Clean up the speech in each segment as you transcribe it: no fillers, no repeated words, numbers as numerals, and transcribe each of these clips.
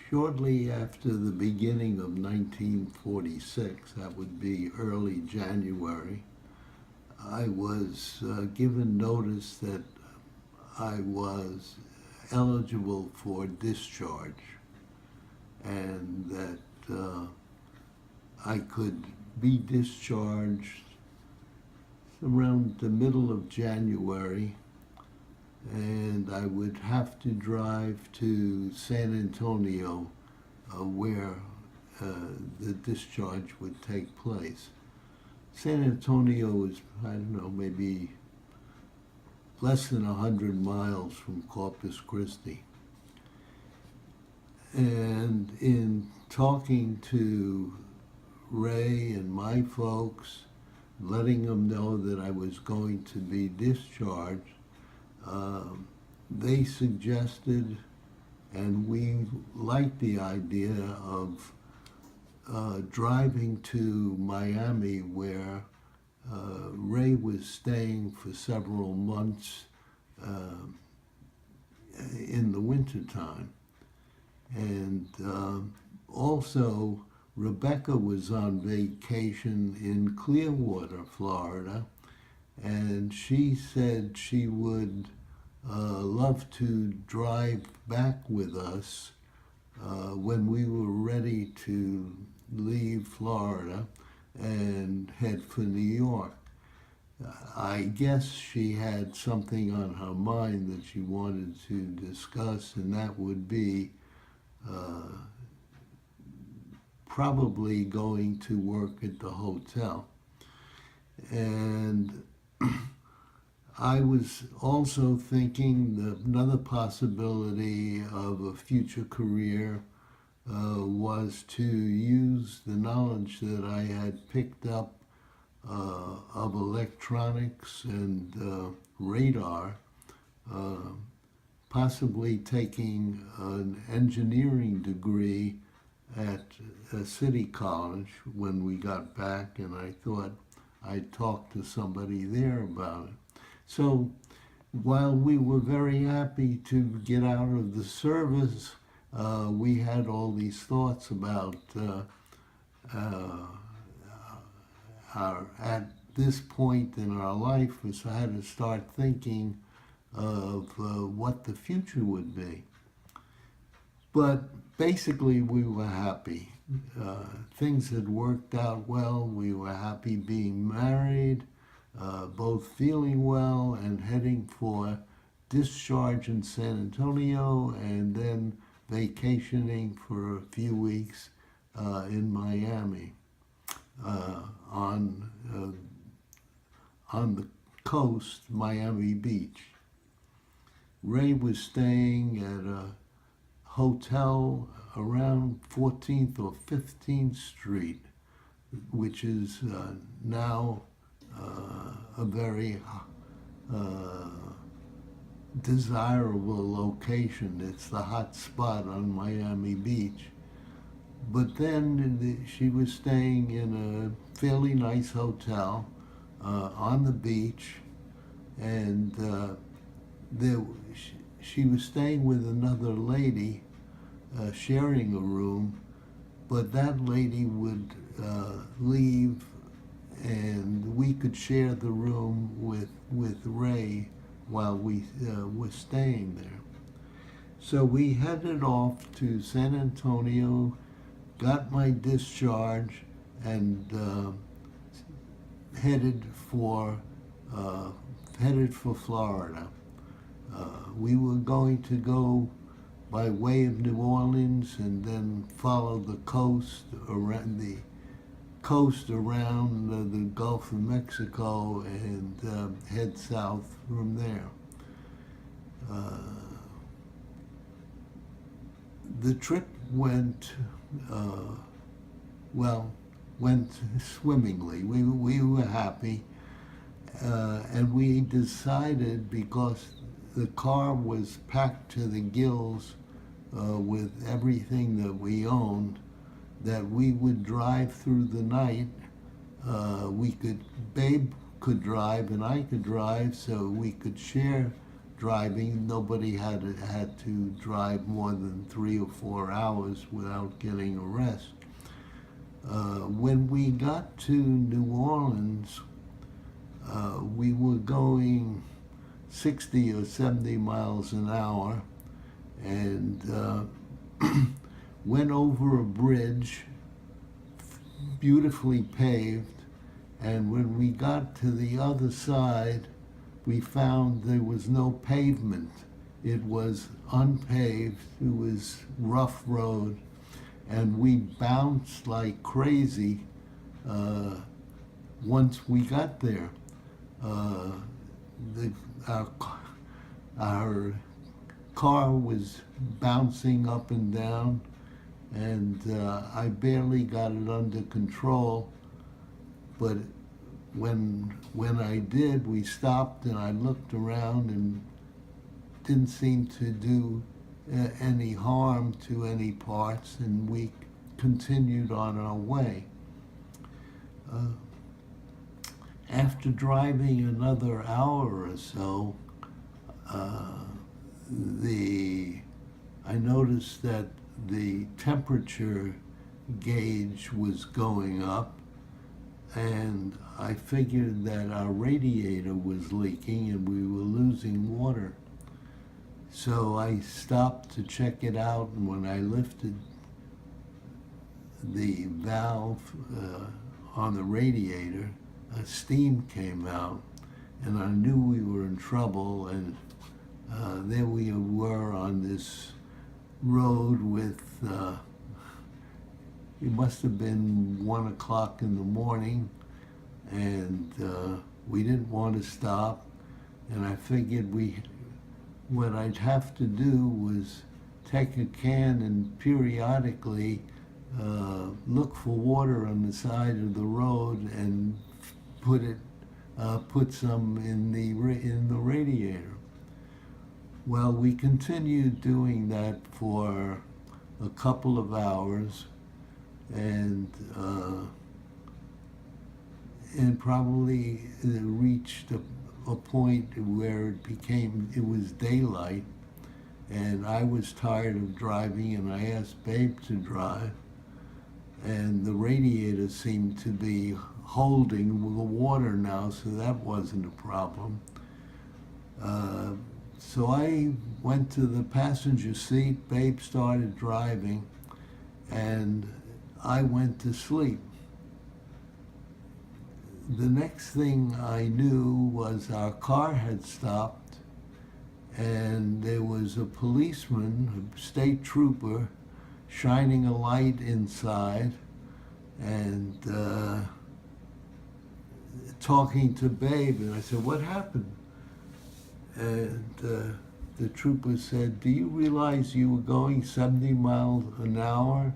Shortly after the beginning of 1946, that would be early January, I was given notice that I was eligible for discharge and that I could be discharged around the middle of January, and I would have to drive to San Antonio where the discharge would take place. San Antonio is, I don't know, maybe less than 100 miles from Corpus Christi. And in talking to Ray and my folks, letting them know that I was going to be discharged, they suggested, and we liked the idea of driving to Miami, where Ray was staying for several months in the wintertime. And also, Rebecca was on vacation in Clearwater, Florida, and she said she would love to drive back with us when we were ready to leave Florida and head for New York. I guess she had something on her mind that she wanted to discuss, and that would be probably going to work at the hotel. And I was also thinking that another possibility of a future career was to use the knowledge that I had picked up of electronics and radar, possibly taking an engineering degree at a city college when we got back, and I thought I'd talk to somebody there about it. So while we were very happy to get out of the service, we had all these thoughts about at this point in our life, we had to start thinking of what the future would be. But basically, we were happy. Things had worked out well. We were happy being married, both feeling well and heading for discharge in San Antonio, and then vacationing for a few weeks in Miami on the coast, Miami Beach. Ray was staying at a hotel around 14th or 15th Street, which is now a very desirable location. It's the hot spot on Miami Beach. But then she was staying in a fairly nice hotel on the beach, and she was staying with another lady, sharing a room, but that lady would leave, and we could share the room with Ray while we were staying there. So we headed off to San Antonio, got my discharge, and headed for Florida. We were going to go by way of New Orleans and then follow the coast around the Gulf of Mexico and head south from there. The trip went swimmingly. We were happy, and we decided, because the car was packed to the gills with everything that we owned, that we would drive through the night. Babe could drive and I could drive, so we could share driving. Nobody had to drive more than 3 or 4 hours without getting arrested. When we got to New Orleans, we were going 60 or 70 miles an hour, and went over a bridge, beautifully paved, and when we got to the other side, we found there was no pavement. It was unpaved, it was rough road, and we bounced like crazy once we got there. Our car was bouncing up and down, and I barely got it under control. But when I did, we stopped and I looked around and didn't seem to do any harm to any parts, and we continued on our way. After driving another hour or so, I noticed that the temperature gauge was going up, and I figured that our radiator was leaking and we were losing water. So I stopped to check it out, and when I lifted the valve on the radiator, steam came out, and I knew we were in trouble. And there we were on this road with, it must have been 1 o'clock in the morning, and we didn't want to stop. And I figured what I'd have to do was take a can and periodically look for water on the side of the road and put some in the radiator. Well, we continued doing that for a couple of hours, and probably reached a point where it was daylight, and I was tired of driving, and I asked Babe to drive, and the radiator seemed to be holding the water now, so that wasn't a problem. So I went to the passenger seat, Babe started driving, and I went to sleep. The next thing I knew was our car had stopped, and there was a policeman, a state trooper, shining a light inside and talking to Babe. And I said, "What happened?" And the trooper said, "Do you realize you were going 70 miles an hour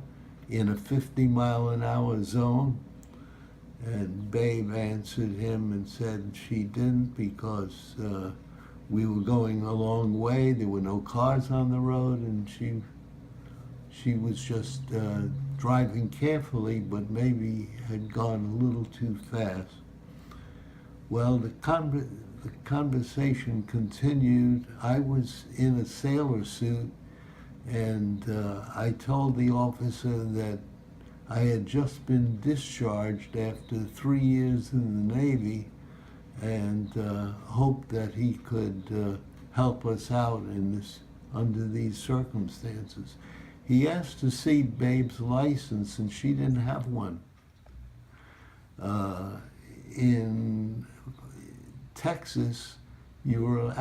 in a 50-mile-an-hour zone?" And Babe answered him and said she didn't, because we were going a long way, there were no cars on the road, and she was just driving carefully, but maybe had gone a little too fast. Well, the conversation continued. I was in a sailor suit, and I told the officer that I had just been discharged after 3 years in the Navy, and hoped that he could help us out under these circumstances. He asked to see Babe's license, and she didn't have one. In Texas, you were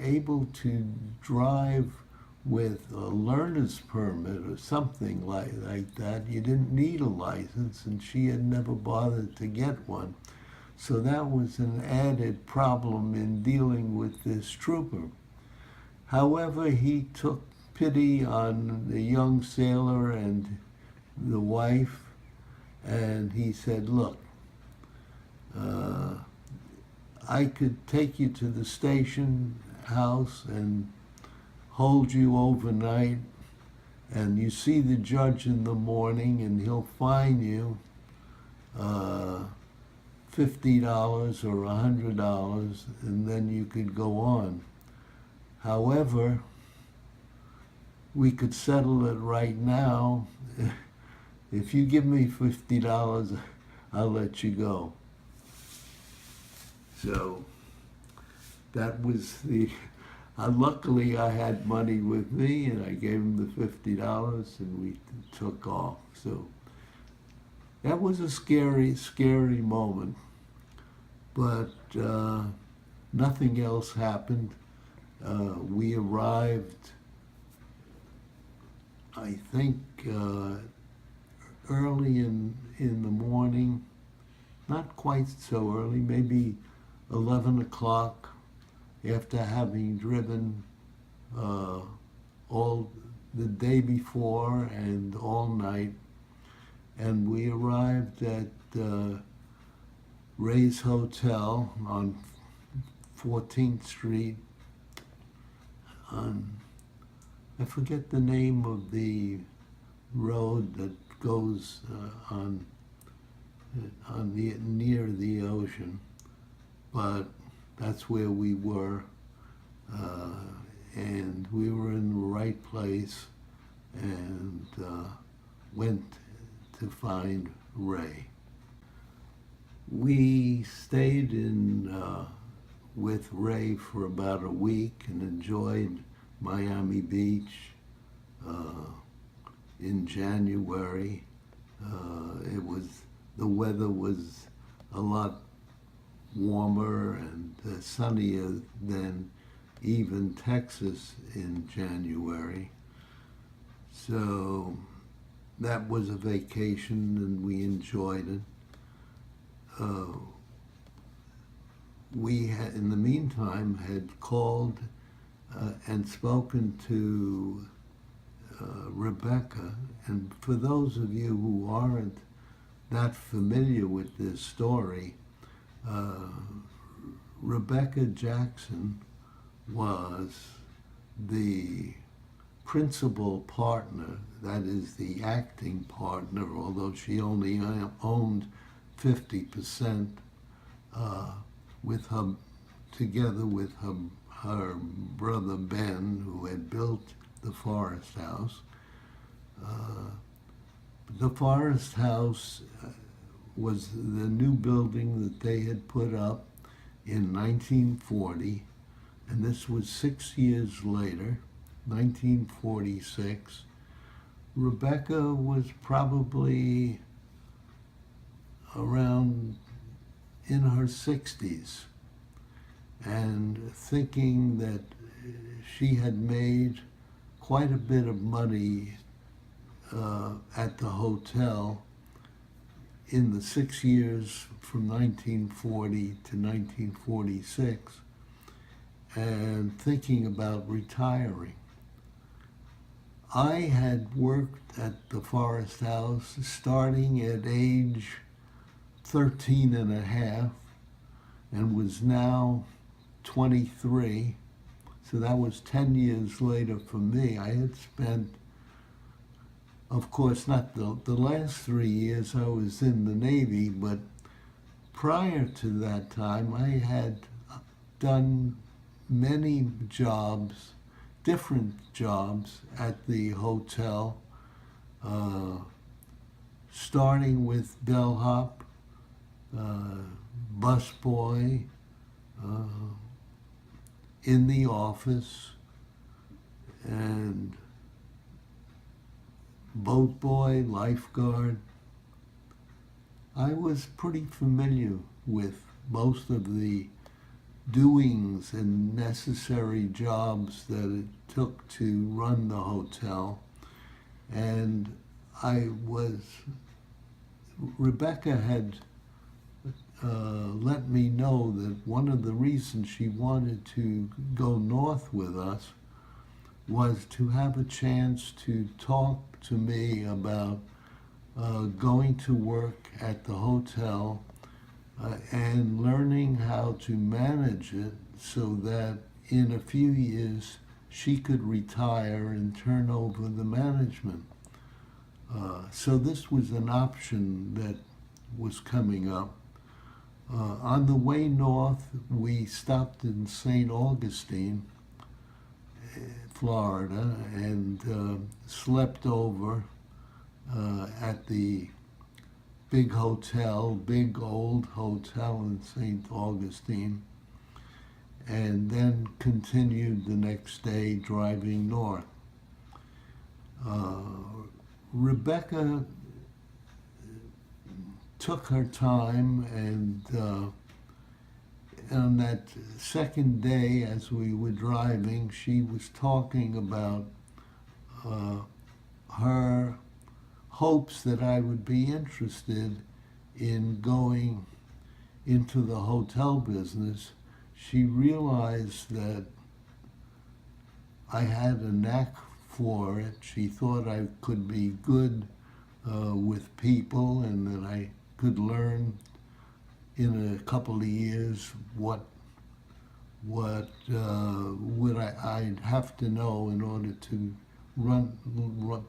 able to drive with a learner's permit or something like that. You didn't need a license, and she had never bothered to get one. So that was an added problem in dealing with this trooper. However, he took pity on the young sailor and the wife, and he said, "Look, I could take you to the station house and hold you overnight, and you see the judge in the morning, and he'll fine you $50 or $100, and then you could go on." However, we could settle it right now. If you give me $50, I'll let you go. So that was luckily I had money with me, and I gave him the $50, and we took off. So that was a scary, scary moment, but nothing else happened. We arrived, I think, early in the morning, not quite so early, maybe 11 o'clock, after having driven all the day before and all night. And we arrived at Ray's Hotel on 14th Street on, I forget the name of the road that goes near the ocean, but that's where we were, and we were in the right place, and went to find Ray. We stayed with Ray for about a week and enjoyed Miami Beach in January. The weather was a lot warmer and sunnier than even Texas in January. So that was a vacation, and we enjoyed it. We had, in the meantime, had called and spoken to Rebecca. And for those of you who aren't that familiar with this story, Rebecca Jackson was the principal partner, that is the acting partner, although she only owned 50%, together with her brother Ben, who had built the Forest House. The Forest House was the new building that they had put up in 1940, and this was 6 years later, 1946. Rebecca was probably around in her 60s, and thinking that she had made quite a bit of money at the hotel in the 6 years from 1940 to 1946, and thinking about retiring. I had worked at the Forest House starting at age 13 and a half, and was now 23. So that was 10 years later for me. I had spent, of course, not the last 3 years I was in the Navy, but prior to that time, I had done many jobs, different jobs at the hotel, starting with bellhop, busboy, in the office, and boat boy, lifeguard. I was pretty familiar with most of the doings and necessary jobs that it took to run the hotel. And Rebecca had let me know that one of the reasons she wanted to go north with us was to have a chance to talk to me about going to work at the hotel and learning how to manage it so that in a few years she could retire and turn over the management. So this was an option that was coming up. On the way north, we stopped in St. Augustine, Florida, and slept over at the big old hotel in St. Augustine, and then continued the next day driving north. Rebecca took her time, and on that second day as we were driving, she was talking about her hopes that I would be interested in going into the hotel business. She realized that I had a knack for it. She thought I could be good with people, and that I could learn in a couple of years what would I'd have to know in order to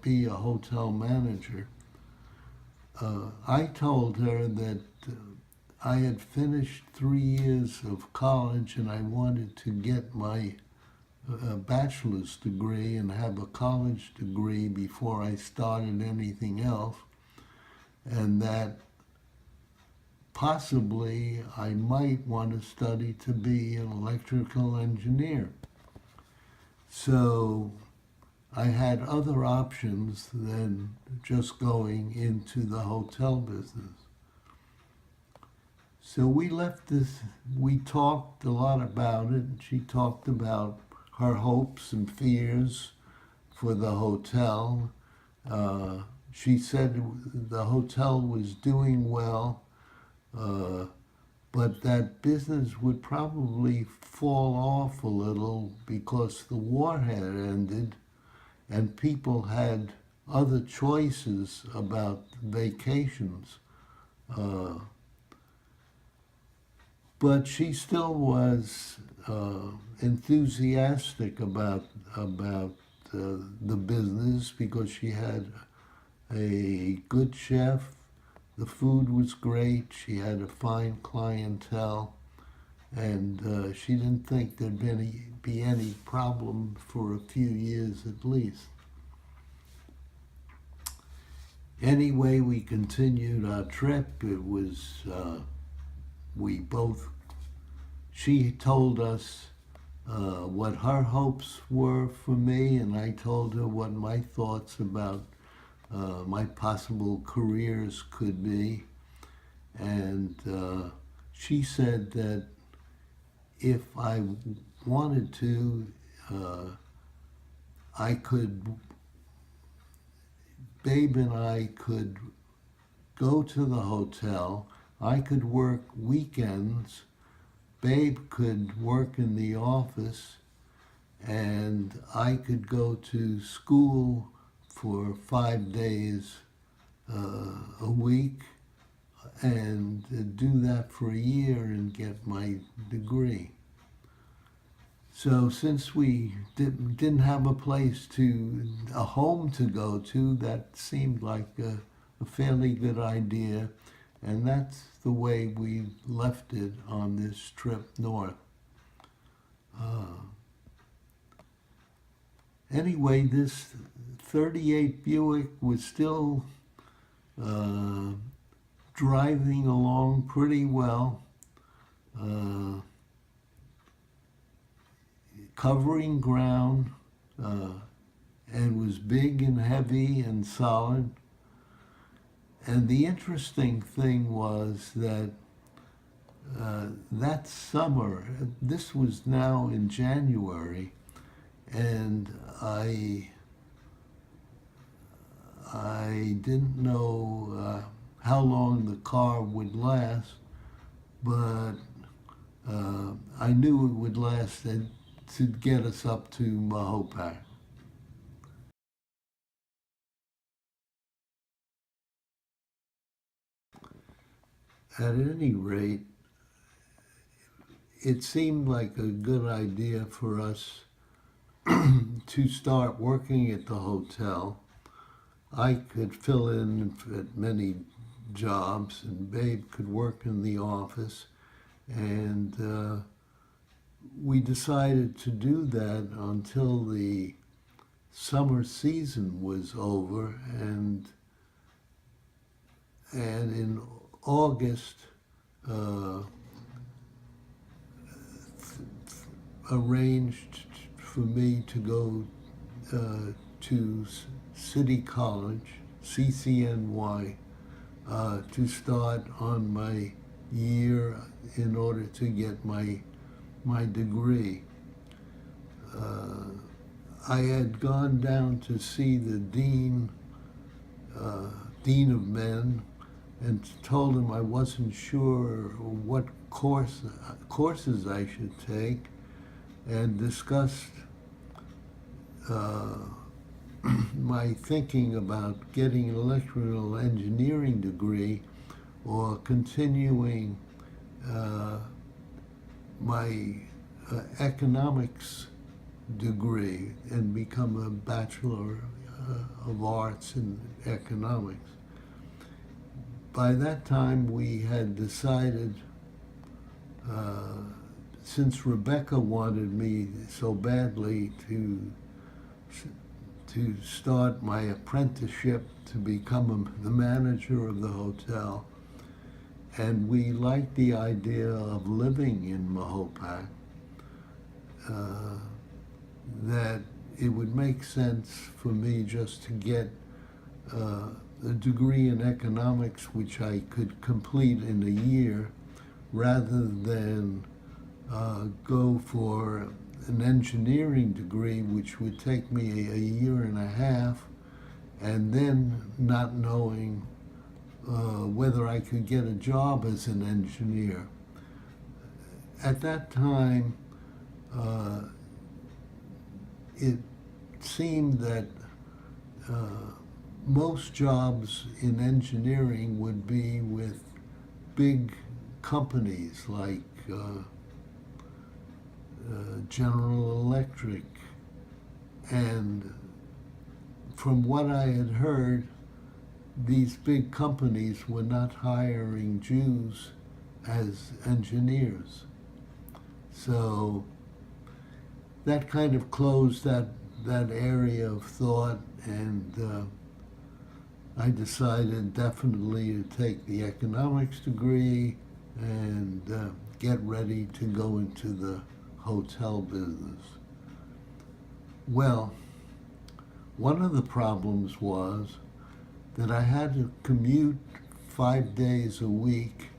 be a hotel manager. I told her that I had finished 3 years of college and I wanted to get my bachelor's degree and have a college degree before I started anything else, and that possibly I might want to study to be an electrical engineer. So I had other options than just going into the hotel business. So we talked a lot about it. She talked about her hopes and fears for the hotel. She said the hotel was doing well, but that business would probably fall off a little because the war had ended and people had other choices about vacations. But she still was enthusiastic about the business because she had a good chef. The food was great. She had a fine clientele, and she didn't think there'd be any problem for a few years at least. Anyway, we continued our trip. It was she told us what her hopes were for me, and I told her what my thoughts about my possible careers could be. And she said that if I wanted to, Babe and I could go to the hotel. I could work weekends. Babe could work in the office, and I could go to school for 5 days a week and do that for a year and get my degree. So since we didn't have a home to go to, that seemed like a fairly good idea. And that's the way we left it on this trip north. Anyway, this 38 Buick was still driving along pretty well, covering ground, and was big and heavy and solid. And the interesting thing was that that summer, this was now in January, and I didn't know how long the car would last, but I knew it would last to get us up to Mahopac. At any rate, it seemed like a good idea for us to start working at the hotel. I could fill in at many jobs, and Babe could work in the office, and we decided to do that until the summer season was over, and in August arranged for me to go to City College, CCNY, to start on my year in order to get my degree. I had gone down to see the dean of men, and told him I wasn't sure what courses I should take, and discussed my thinking about getting an electrical engineering degree or continuing my economics degree and become a Bachelor of Arts in economics. By that time, we had decided, since Rebecca wanted me so badly to start my apprenticeship to become the manager of the hotel, and we liked the idea of living in Mahopac, that it would make sense for me just to get a degree in economics, which I could complete in a year, rather than go for an engineering degree, which would take me a year and a half, and then not knowing whether I could get a job as an engineer. At that time, it seemed that most jobs in engineering would be with big companies like General Electric, and from what I had heard, these big companies were not hiring Jews as engineers. So that kind of closed that area of thought, and I decided definitely to take the economics degree and get ready to go into the hotel business. Well, one of the problems was that I had to commute 5 days a week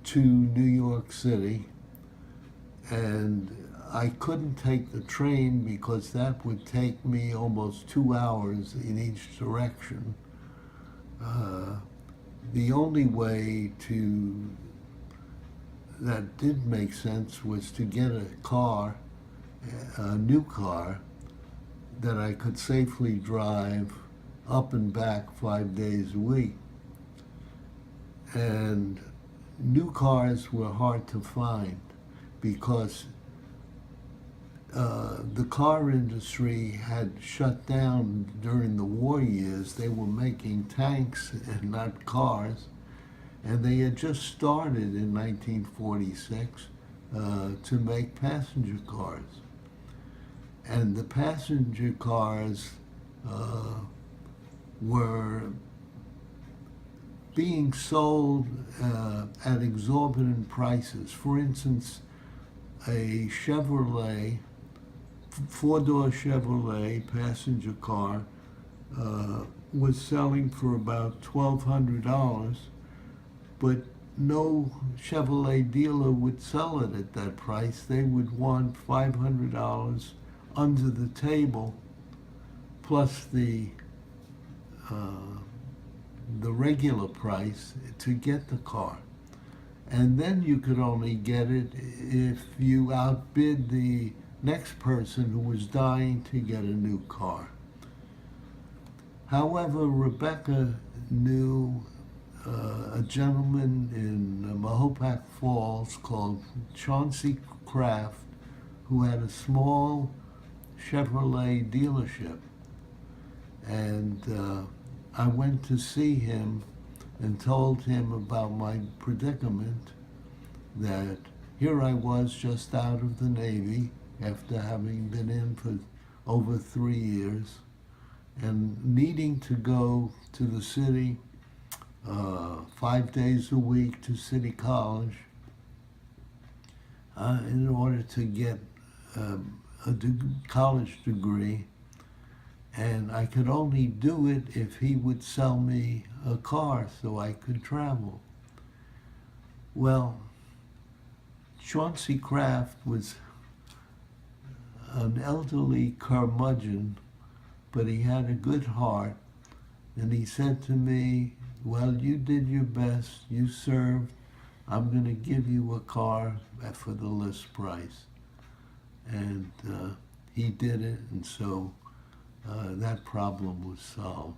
to New York City, and I couldn't take the train because that would take me almost 2 hours in each direction. The only way that did make sense was to get a new car that I could safely drive up and back 5 days a week. And new cars were hard to find because the car industry had shut down during the war years. They were making tanks and not cars, and they had just started in 1946 to make passenger cars. And the passenger cars were being sold at exorbitant prices. For instance, a Chevrolet, four-door Chevrolet passenger car was selling for about $1,200, but no Chevrolet dealer would sell it at that price. They would want $500 under the table, plus the regular price to get the car. And then you could only get it if you outbid the next person who was dying to get a new car. However, Rebecca knew a gentleman in Mahopac Falls called Chauncey Kraft, who had a small Chevrolet dealership. And I went to see him and told him about my predicament, that here I was just out of the Navy after having been in for over 3 years and needing to go to the city 5 days a week to City College in order to get a college degree. And I could only do it if he would sell me a car so I could travel. Well, Chauncey Kraft was an elderly curmudgeon, but he had a good heart. And he said to me, well, you did your best, you served, I'm going to give you a car for the list price. And he did it, and so that problem was solved.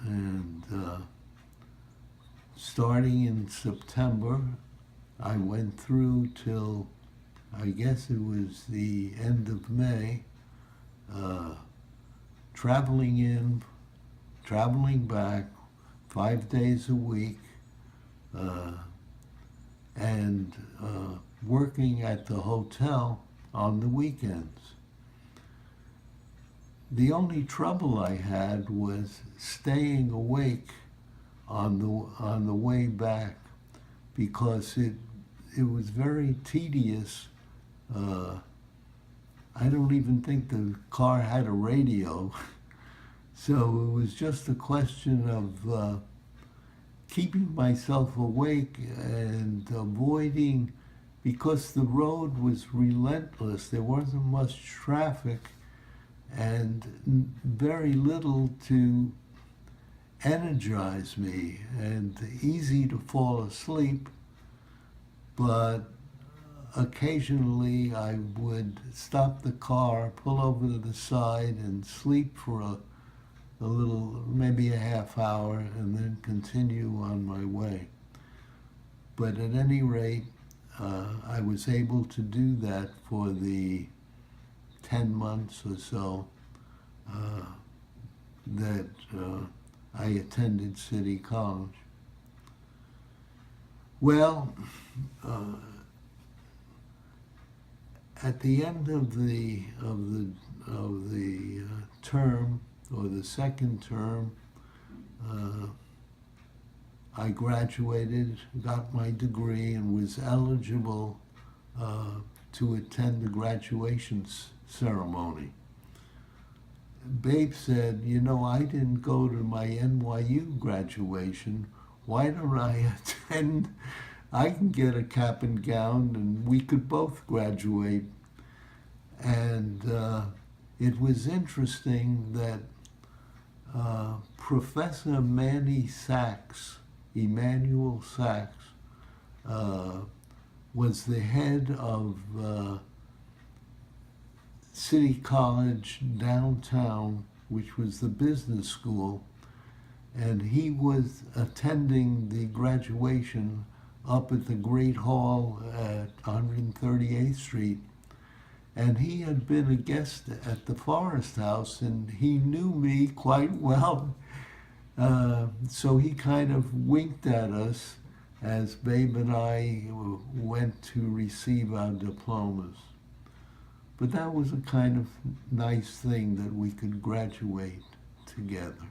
And starting in September, I went through till, I guess it was the end of May, traveling in, traveling back, 5 days a week, and working at the hotel on the weekends. The only trouble I had was staying awake on the way back, because it was very tedious. I don't even think the car had a radio. So it was just a question of keeping myself awake and avoiding, because the road was relentless. There wasn't much traffic and very little to energize me, and easy to fall asleep. But occasionally I would stop the car, pull over to the side, and sleep for a little, maybe a half hour, and then continue on my way. But at any rate, I was able to do that for the 10 months or so that I attended City College. Well, at the end of the term, or the second term, I graduated, got my degree, and was eligible to attend the graduation ceremony. Babe said, you know, I didn't go to my NYU graduation. Why don't I attend? I can get a cap and gown, and we could both graduate. And it was interesting that Professor Manny Sachs, Emanuel Sachs, was the head of City College downtown, which was the business school, and he was attending the graduation up at the Great Hall at 138th Street. And he had been a guest at the Forest House, and he knew me quite well. So he kind of winked at us as Babe and I went to receive our diplomas. But that was a kind of nice thing that we could graduate together.